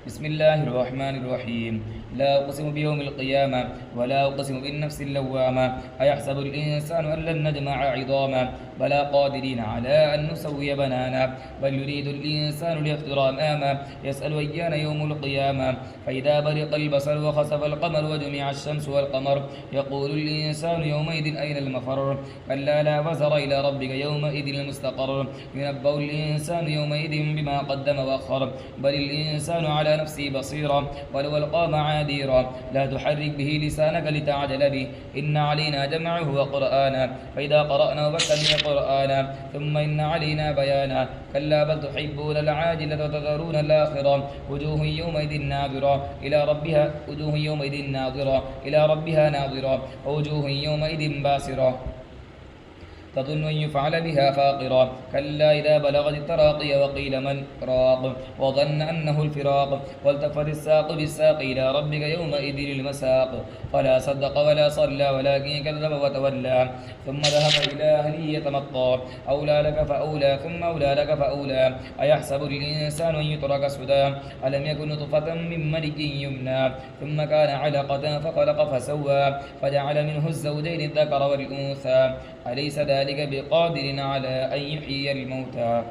بسم الله الرحمن الرحيم. لا أقسم بيوم القيامة ولا أقسم بالنفس اللوامة. أيحسب الإنسان أن لن نجمع عظاما بلى قادرين على أن نسوي بنانا بل يريد الإنسان ليفطر أماما يسأل أيان يوم القيامة فإذا برق البصر وخسف القمر وجمع الشمس والقمر يقول الإنسان يومئذ أين المفر كلا لا وزر إلى ربك يومئذ المستقر ينبأ الإنسان يومئذ بما قدم وأخر بل الإنسان على نفسه بصيرا ولو ألقى معاذيرا لا تحرك به لسانك لتعجل به إن علينا جمعه وقرآنا فإذا قرأناه فاتبع قرآنا ثم إن علينا بيانا كلا بل تحبون العاجلة وتذرون الآخرة وجوه يومئذ ناظرة إلى ربها وجوه يومئذ ناظرة إلى ربها ناظرة ووجوه يومئذ باسرة تظن أن يفعل بها فاقرة كلا إذا بلغت التراقي وقيل من راق وظن أنه الفراق والتفت الساق بالساق إلى ربك يومئذ المساق فلا صدق ولا صلى ولكن كذب وتولى ثم ذهب إلى أهله يتمطى أولى لك فأولى ثم أولى لك فأولى أيحسب الإنسان أن يترك سدى ألم يكن نطفة من ملك يمنى ثم كان علقة فخلق فسوى فجعل منه الزوجين الذكر والأنثى أليس ذلك بقادر على أن يحيي الموتى